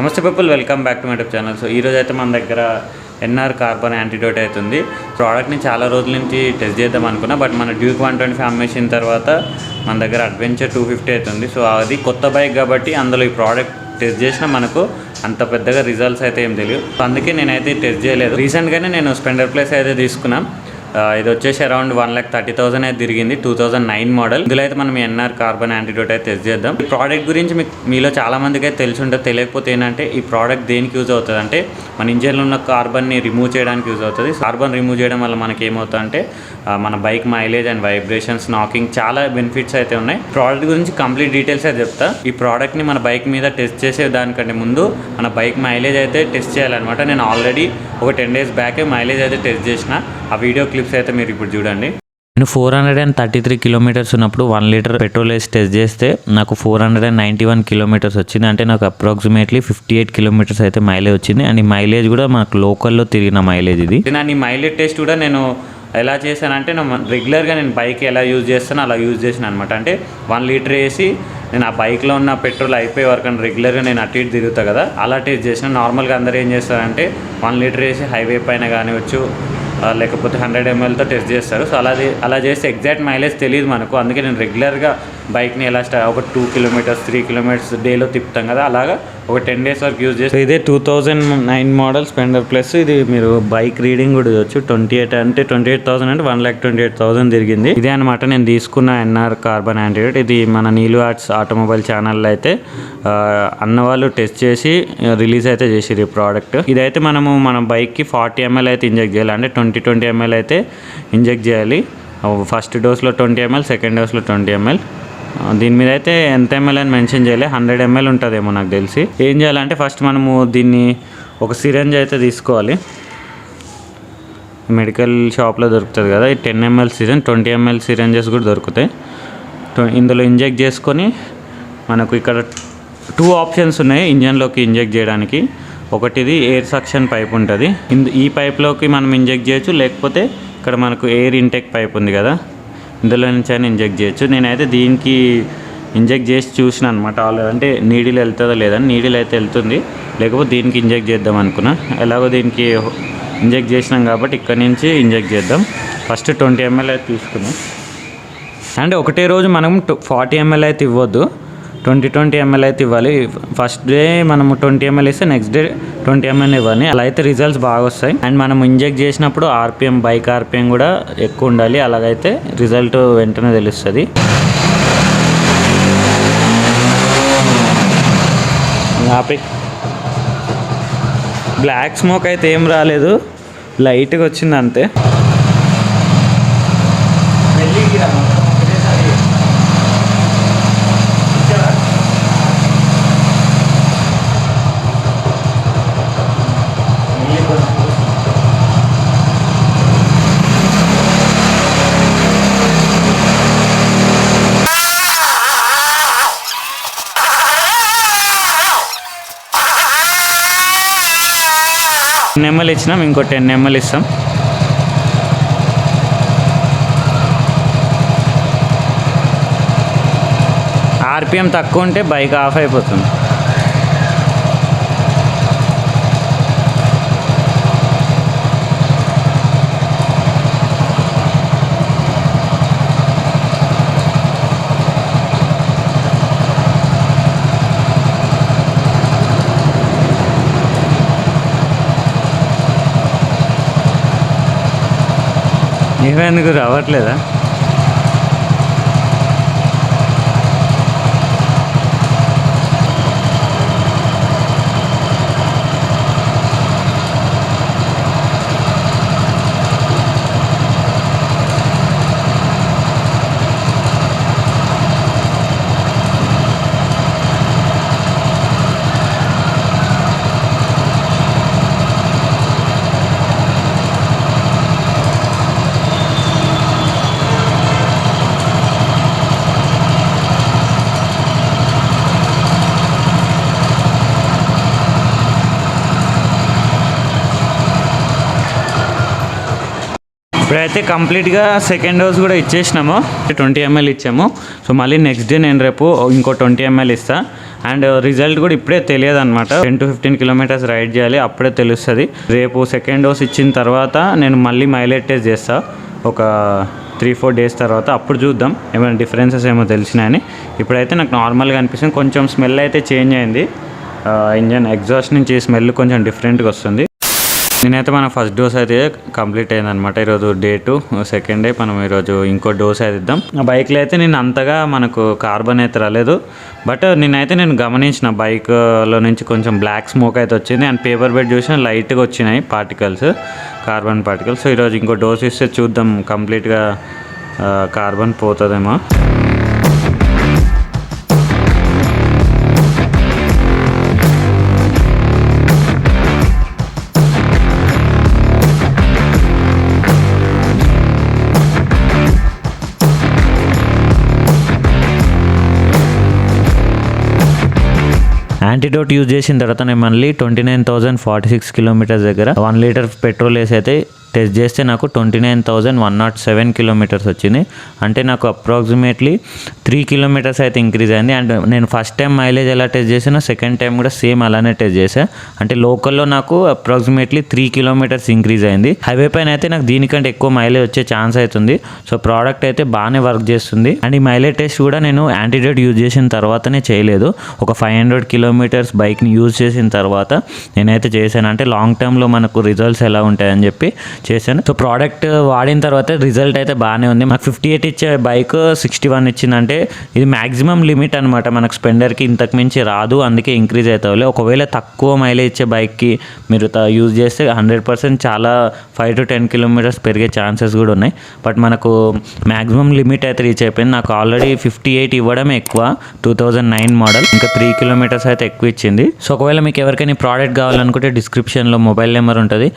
నమస్తే people, welcome back to my YouTube channel. So ఈరోజు అయితే మన దగ్గర ఎన్ఆర్ కార్బన్ యాంటీడోట్ అవుతుంది. ప్రోడక్ట్ని చాలా రోజుల నుంచి టెస్ట్ చేద్దాం అనుకున్నా, బట్ మన డ్యూక్ 125 అమ్మేసిన తర్వాత మన దగ్గర అడ్వెంచర్ 250 అవుతుంది. సో అది కొత్త బైక్ కాబట్టి అందులో ఈ ప్రోడక్ట్ టెస్ట్ చేసినా మనకు అంత పెద్దగా రిజల్ట్స్ అయితే ఏం తెలియదు. సో అందుకే నేనైతే టెస్ట్ చేయలేదు. రీసెంట్గానే నేను స్పెండర్ ప్లస్ అయితే తీసుకున్నాను. ఇది వచ్చేసి అరౌండ్ 1,30,000 అయితే తిరిగింది. 2009 మోడల్. ఇందులో అయితే మనం ఎన్ఆర్ కార్బన్ యాంటీడోట్ అయితే టెస్ట్ చేద్దాం. ఈ ప్రోడక్ట్ గురించి మీలో చాలా మందికి అయితే తెలిసి ఉంటుంది. తెలియకపోతే ఏంటంటే ఈ ప్రోడక్ట్ దేనికి యూజ్ అవుతుంది అంటే మన ఇంజన్లో ఉన్న కార్బన్ని రిమూవ్ చేయడానికి యూజ్ అవుతుంది. కార్బన్ రిమూవ్ చేయడం వల్ల మనకి ఏమవుతుంది అంటే మన bike mileage and vibrations, knocking చాలా బెనిఫిట్స్ అయితే ఉన్నాయి. ప్రోడక్ట్ గురించి కంప్లీట్ డీటెయిల్స్ అయితే చెప్తా. ఈ ప్రోడక్ట్ని మన బైక్ మీద టెస్ట్ చేసే దానికంటే ముందు మన బైక్ మైలేజ్ అయితే టెస్ట్ చేయాలన్నమాట. నేను ఆల్రెడీ ఒక 10 days బ్యాకే మైలేజ్ అయితే టెస్ట్ చేసిన. ఆ వీడియో క్లిప్స్ అయితే మీరు ఇప్పుడు చూడండి. నేను 433 కిలోమీటర్స్ ఉన్నప్పుడు 1 లీటర్ పెట్రోల్ వేసి టెస్ట్ చేస్తే నాకు 491 కిలోమీటర్స్ వచ్చింది. అంటే నాకు అప్రాక్సిమేట్లీ 58 కిలోమీటర్స్ అయితే మైలేజ్ వచ్చింది. అండ్ ఈ మైలేజ్ కూడా మనకు లోకల్లో తిరిగిన మైలేజ్ ఇది. నేను ఈ మైలేజ్ టెస్ట్ కూడా నేను ఎలా చేశానంటే రెగ్యులర్గా నేను బైక్ ఎలా యూజ్ చేస్తానో అలా యూజ్ చేసిన అనమాట. అంటే 1 లీటర్ వేసి నేను ఆ బైక్లో ఉన్న పెట్రోల్ అయిపోయే వరకు రెగ్యులర్గా నేను అటు ఇటు తిరుగుతా కదా, అలా టెస్ట్ చేసిన. నార్మల్గా అందరూ ఏం చేస్తారంటే 1 లీటర్ వేసి హైవే పైన కానివచ్చు లేకపోతే 100 mlతో టెస్ట్ చేస్తారు. సో అలా చేస్తే ఎగ్జాక్ట్ మైలేజ్ తెలియదు మనకు. అందుకే నేను రెగ్యులర్గా బైక్ని ఎలా ఒక 2 kilometers 3 kilometers డేలో తిప్పుతాం కదా, అలాగా ఒక 10 days వరకు యూజ్ చేస్తాం. ఇదే 2009 మోడల్ స్పెండర్ ప్లస్. ఇది మీరు బైక్ రీడింగ్ కూడా చూడొచ్చు. 28,000 అంటే 1,28,000 తిరిగింది. ఇదే అనమాట నేను తీసుకున్న ఎన్ఆర్ కార్బన్ యాంటీడోట్. ఇది మన నీలు ఆర్ట్స్ ఆటోమొబైల్ ఛానల్లో అయితే అన్నవాళ్ళు టెస్ట్ చేసి రిలీజ్ అయితే చేసిరు ఈ ప్రోడక్ట్. ఇదైతే మన బైక్కి 40 ml అయితే ఇంజెక్ట్ చేయాలి. అంటే 20 ml అయితే ఇంజెక్ట్ చేయాలి. ఫస్ట్ డోస్లో 20 ml, సెకండ్ డోస్లో 20 ml. దీని మీద అయితే ఎంత ml అని మెన్షన్ చేయలే. 100 ml ఉంటుందేమో నాకు తెలిసి. ఏం చేయాలంటే ఫస్ట్ మనము దీన్ని ఒక సిరంజ్ అయితే తీసుకోవాలి. మెడికల్ షాప్లో దొరుకుతుంది కదా, ఈ 10 ml సిరంజ్, 20 ml సిరంజెస్ కూడా దొరుకుతాయి. ఇందులో ఇంజెక్ట్ చేసుకొని మనకు ఇక్కడ 2 ఆప్షన్స్ ఉన్నాయి ఇంజన్లోకి ఇంజెక్ట్ చేయడానికి. ఒకటిది ఎయిర్ సక్షన్ పైప్ ఉంటుంది. ఈ పైప్లోకి మనం ఇంజెక్ట్ చేయొచ్చు, లేకపోతే ఇక్కడ మనకు ఎయిర్ ఇంటెక్ పైప్ ఉంది కదా, ఇందులో నుంచి అయినా ఇంజెక్ట్ చేయొచ్చు. నేనైతే దీనికి ఇంజెక్ట్ చేసి చూసిన అనమాట. అంటే నీడిల్ వెళ్తుందో లేదని. నీడిల్ అయితే వెళ్తుంది, లేకపోతే దీనికి ఇంజెక్ట్ చేద్దాం అనుకున్నా. ఎలాగో దీనికి ఇంజెక్ట్ చేసినాం కాబట్టి ఇక్కడ నుంచి ఇంజెక్ట్ చేద్దాం. ఫస్ట్ 20 ml అయితే తీసుకున్నాం. అంటే ఒకటే రోజు మనం 40 ml అయితే ఇవ్వద్దు, 20 ml అయితే ఇవ్వాలి. ఫస్ట్ డే మనము 20 ml ఇస్తే నెక్స్ట్ డే 20 ml ఇవ్వాలి. అలా అయితే రిజల్ట్స్ బాగా వస్తాయి. అండ్ మనం ఇంజెక్ట్ చేసినప్పుడు బైక్ ఆర్పిఎం కూడా ఎక్కువ ఉండాలి. అలాగైతే రిజల్ట్ వెంటనే తెలుస్తుంది. ఆపి బ్లాక్ స్మోక్ అయితే ఏం రాలేదు, లైట్గా వచ్చింది అంతే. ml ఇచ్చినాం, ఇంకో 10 ml ఇస్తాం. ఆర్పిఎం తక్కువ ఉంటే బైక్ ఆఫ్ అయిపోతుంది. ఏమైందుకు రావట్లేదా? ఇప్పుడైతే కంప్లీట్గా సెకండ్ డోస్ కూడా ఇచ్చేసినాము. 20 ml ఇచ్చాము. సో మళ్ళీ నెక్స్ట్ డే నేను రేపు ఇంకో 20 ml ఇస్తాను. అండ్ రిజల్ట్ కూడా ఇప్పుడే తెలియదు అనమాట. 10 to 15 కిలోమీటర్స్ రైడ్ చేయాలి, అప్పుడే తెలుస్తుంది. రేపు సెకండ్ డోస్ ఇచ్చిన తర్వాత నేను మళ్ళీ మైలేజ్ టెస్ట్ చేస్తాను ఒక 3-4 డేస్ తర్వాత. అప్పుడు చూద్దాం ఏమైనా డిఫరెన్సెస్ ఏమో తెలిసినాయని. ఇప్పుడైతే నాకు నార్మల్గా అనిపిస్తుంది. కొంచెం స్మెల్ అయితే చేంజ్ అయింది, ఇంజన్ ఎగ్జాస్ట్ నుంచి స్మెల్ కొంచెం డిఫరెంట్గా వస్తుంది. నేనైతే మన ఫస్ట్ డోస్ అయితే కంప్లీట్ అయిందనమాట. ఈరోజు డే 2, సెకండ్ డే. మనం ఈరోజు ఇంకో డోస్ అయితే ఇద్దాం. ఆ బైక్లో అయితే నేను అంతగా మనకు కార్బన్ అయితే రాలేదు, బట్ నేను గమనించిన బైక్లో నుంచి కొంచెం బ్లాక్ స్మోక్ అయితే వచ్చింది. అండ్ పేపర్ బెడ్ చూసిన లైట్గా వచ్చినాయి పార్టికల్స్, కార్బన్ పార్టికల్స్. సో ఈరోజు ఇంకో డోస్ ఇస్తే చూద్దాం కంప్లీట్గా కార్బన్ పోతుందేమో. యాంటీడోట్ యూజ్ చేసిన తర్వాత నేను మళ్ళీ 29,046 కిలోమీటర్స్ దగ్గర 1 లీటర్ పెట్రోల్ వేసి అయితే టెస్ట్ చేస్తే నాకు 29,107 కిలోమీటర్స్ వచ్చింది. అంటే నాకు అప్రాక్సిమేట్లీ 3 కిలోమీటర్స్ అయితే ఇంక్రీజ్ అయింది. అండ్ నేను ఫస్ట్ టైం మైలేజ్ ఎలా టెస్ట్ చేసినా సెకండ్ టైం కూడా సేమ్ అలానే టెస్ట్ చేశాను. అంటే లోకల్లో నాకు అప్రాక్సిమేట్లీ 3 కిలోమీటర్స్ ఇంక్రీజ్ అయింది. హైవే పైన అయితే నాకు దీనికంటే ఎక్కువ మైలేజ్ వచ్చే ఛాన్స్ అవుతుంది. సో ప్రోడక్ట్ అయితే బాగానే వర్క్ చేస్తుంది. అండ్ ఈ మైలేజ్ టెస్ట్ కూడా నేను యాంటీడోట్ యూజ్ చేసిన తర్వాతనే చేయలేదు. ఒక 500 కిలోమీటర్స్ బైక్ని యూజ్ చేసిన తర్వాత నేనైతే చేశాను. అంటే లాంగ్ టర్మ్లో మనకు రిజల్ట్స్ ఎలా ఉంటాయని చెప్పి చేశాను. సో ప్రోడక్ట్ వాడిన తర్వాత రిజల్ట్ అయితే బాగానే ఉంది. మాకు 58 ఇచ్చే బైక్ 61 ఇచ్చిందంటే ఇది మ్యాక్సిమం లిమిట్ అనమాట. మనకు స్పెండర్కి ఇంతకు మించి రాదు, అందుకే ఇంక్రీజ్ అవుతాయి. ఒకవేళ తక్కువ మైలేజ్ ఇచ్చే బైక్కి మీరు యూజ్ చేస్తే 100% చాలా 5 to 10 కిలోమీటర్స్ పెరిగే ఛాన్సెస్ కూడా ఉన్నాయి. బట్ మనకు మ్యాక్సిమం లిమిట్ అయితే రీచ్ అయిపోయింది. నాకు ఆల్రెడీ 58 ఇవ్వడమే ఎక్కువ, 2009 మోడల్. ఇంకా 3 కిలోమీటర్స్ అయితే ఎక్కువ ఇచ్చింది. సో ఒకవేళ మీకు ఎవరికైనా ప్రోడక్ట్ కావాలనుకుంటే డిస్క్రిప్షన్లో మొబైల్ నెంబర్ ఉంటుంది.